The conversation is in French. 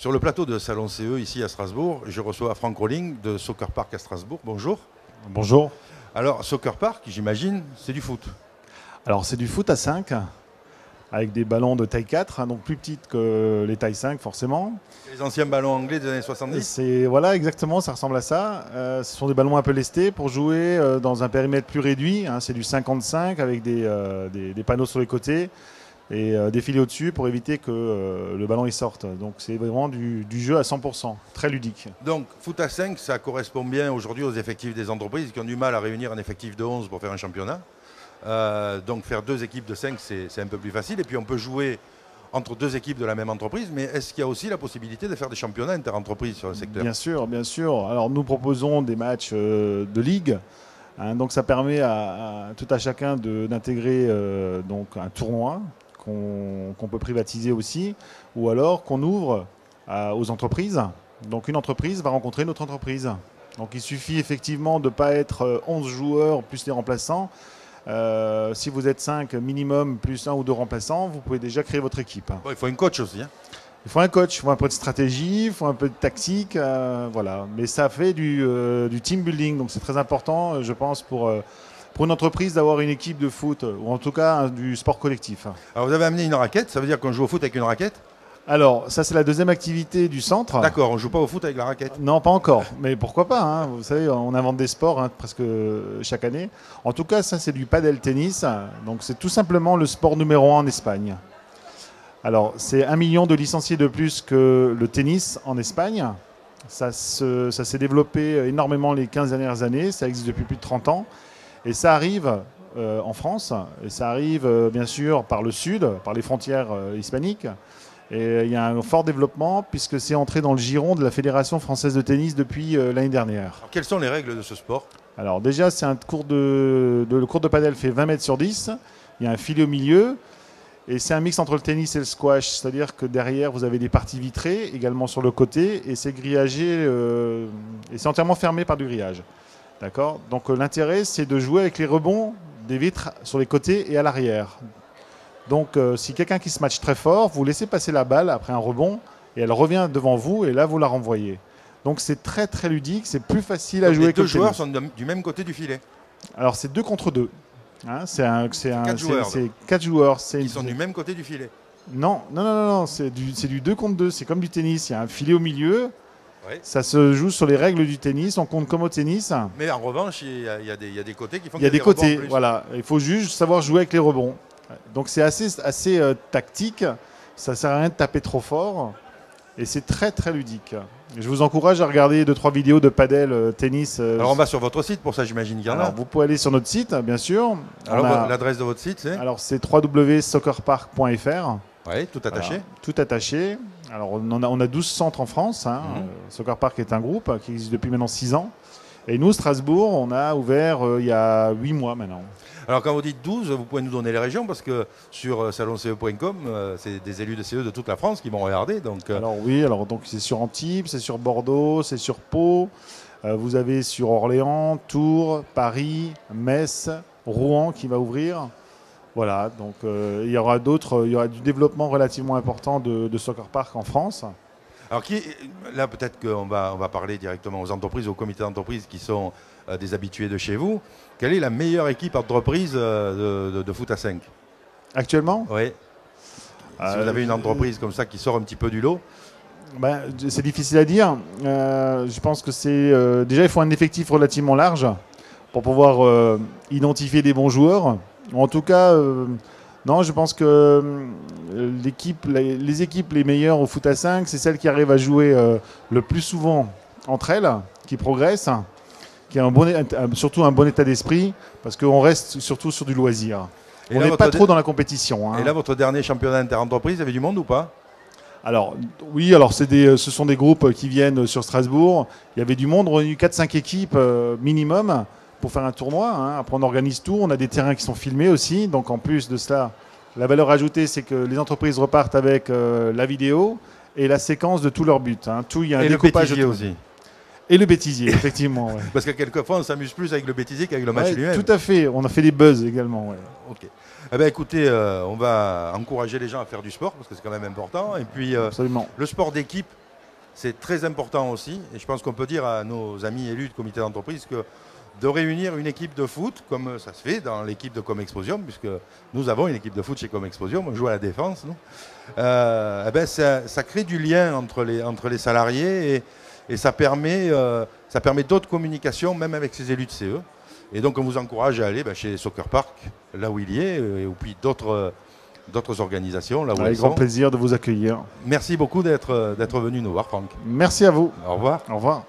Sur le plateau de Salon CE, ici à Strasbourg, je reçois Franck Rolling de Soccer Park à Strasbourg. Bonjour. Bonjour. Alors, Soccer Park, j'imagine, c'est du foot. Alors, c'est du foot à 5, avec des ballons de taille 4, donc plus petites que les tailles 5, forcément. Les anciens ballons anglais des années 70. Voilà, exactement, ça ressemble à ça. Ce sont des ballons un peu lestés pour jouer dans un périmètre plus réduit. C'est du 55 avec des panneaux sur les côtés et des filets au-dessus pour éviter que le ballon y sorte. Donc c'est vraiment du jeu à 100%, très ludique. Donc foot à 5, ça correspond bien aujourd'hui aux effectifs des entreprises qui ont du mal à réunir un effectif de 11 pour faire un championnat. Donc faire 2 équipes de 5, c'est un peu plus facile. Et puis on peut jouer entre 2 équipes de la même entreprise. Mais est-ce qu'il y a aussi la possibilité de faire des championnats inter-entreprises sur le secteur? Bien sûr, bien sûr. Alors nous proposons des matchs de ligue. Donc ça permet à tout à chacun d'intégrer donc un tournoi qu'on peut privatiser aussi, ou alors qu'on ouvre aux entreprises. Donc une entreprise va rencontrer une autre entreprise. Donc il suffit effectivement de ne pas être 11 joueurs plus les remplaçants. Si vous êtes 5 minimum plus 1 ou 2 remplaçants, vous pouvez déjà créer votre équipe. Bon, il faut un coach aussi. Il faut un coach, il faut un peu de stratégie, il faut un peu de tactique. Voilà. Mais ça fait du team building, donc c'est très important, je pense, pour une entreprise d'avoir une équipe de foot, ou en tout cas du sport collectif. Alors vous avez amené une raquette, ça veut dire qu'on joue au foot avec une raquette? Alors, ça c'est la deuxième activité du centre. D'accord, on ne joue pas au foot avec la raquette? Non, pas encore, mais pourquoi pas. Vous savez, on invente des sports presque chaque année. En tout cas, ça c'est du padel tennis, donc c'est tout simplement le sport numéro 1 en Espagne. Alors, c'est 1 million de licenciés de plus que le tennis en Espagne. Ça s'est développé énormément les 15 dernières années, ça existe depuis plus de 30 ans. Et ça arrive en France, et ça arrive bien sûr par le sud, par les frontières hispaniques. Et il y a un fort développement puisque c'est entré dans le giron de la Fédération française de tennis depuis l'année dernière. Alors, quelles sont les règles de ce sport? Alors déjà, c'est le cours de padel fait 20 mètres sur 10. Il y a un filet au milieu. Et c'est un mix entre le tennis et le squash. C'est-à-dire que derrière, vous avez des parties vitrées également sur le côté. Et c'est grillagé, et c'est entièrement fermé par du grillage. D'accord. Donc l'intérêt, c'est de jouer avec les rebonds des vitres sur les côtés et à l'arrière. Donc si quelqu'un qui se matche très fort, vous laissez passer la balle après un rebond et elle revient devant vous et là vous la renvoyez. Donc c'est très très ludique, c'est plus facile à jouer que le tennis. Les 2 joueurs sont du même côté du filet? Alors c'est 2 contre 2. C'est 4 joueurs. C'est 4 joueurs. Qui sont du même côté du filet? Non, c'est du 2 contre 2. C'est comme du tennis. Il y a un filet au milieu. Oui. Ça se joue sur les règles du tennis. On compte comme au tennis. Mais en revanche, il y a des côtés qui font Il y a des côtés. Plus. Voilà. Il faut juste savoir jouer avec les rebonds. Donc c'est assez tactique. Ça sert à rien de taper trop fort. Et c'est très très ludique. Je vous encourage à regarder 2-3 vidéos de padel tennis. Alors on va sur votre site pour ça, j'imagine qu'il y en a. Alors vous pouvez aller sur notre site, bien sûr. Alors l'adresse de votre site, c'est? Alors c'est www.soccerpark.fr. Oui, tout attaché. Voilà, tout attaché. Alors on a 12 centres en France. Soccer Park est un groupe qui existe depuis maintenant 6 ans. Et nous, Strasbourg, on a ouvert il y a 8 mois maintenant. Alors quand vous dites 12, vous pouvez nous donner les régions parce que sur salonce.com, c'est des élus de CE de toute la France qui vont regarder. Donc, Alors oui, donc c'est sur Antibes, c'est sur Bordeaux, c'est sur Pau. Vous avez sur Orléans, Tours, Paris, Metz, Rouen qui va ouvrir. Voilà, donc il y aura du développement relativement important de Soccer Park en France. Alors là, peut-être qu'on va parler directement aux entreprises, aux comités d'entreprise qui sont des habitués de chez vous. Quelle est la meilleure équipe entreprise de foot à 5 actuellement? Oui. Si vous avez une entreprise comme ça qui sort un petit peu du lot. C'est difficile à dire. Je pense que déjà il faut un effectif relativement large pour pouvoir identifier des bons joueurs. En tout cas, non, je pense que les équipes les meilleures au foot à 5, c'est celles qui arrivent à jouer le plus souvent entre elles, qui progressent, qui ont surtout un bon état d'esprit, parce qu'on reste surtout sur du loisir. On n'est pas trop dans la compétition. Et là, votre dernier championnat inter-entreprise, il y avait du monde ou pas? Alors, oui, ce sont des groupes qui viennent sur Strasbourg. Il y avait du monde, on a eu 4-5 équipes minimum pour faire un tournoi. Après, on organise tout. On a des terrains qui sont filmés aussi. Donc, en plus de cela, la valeur ajoutée, c'est que les entreprises repartent avec la vidéo et la séquence de tous leurs buts. Il y a un découpage le bêtisier aussi. Et le bêtisier, effectivement. Ouais. Parce que quelquefois, on s'amuse plus avec le bêtisier qu'avec le match lui-même. Tout à fait. On a fait des buzz également. Ouais. Ok. Eh bien, écoutez, on va encourager les gens à faire du sport parce que c'est quand même important. Et puis, Absolument. Le sport d'équipe, c'est très important aussi. Et je pense qu'on peut dire à nos amis élus de comité d'entreprise que de réunir une équipe de foot, comme ça se fait dans l'équipe de Comexposium, puisque nous avons une équipe de foot chez Comexposium, on joue à la défense, nous. Eh ben ça crée du lien entre les salariés et ça permet d'autres communications, même avec ces élus de CE. Et donc on vous encourage à aller chez Soccer Park, là où il y est, et puis d'autres organisations, là où Avec grand plaisir de vous accueillir. Merci beaucoup d'être venu nous voir, Franck. Merci à vous. Au revoir. Au revoir.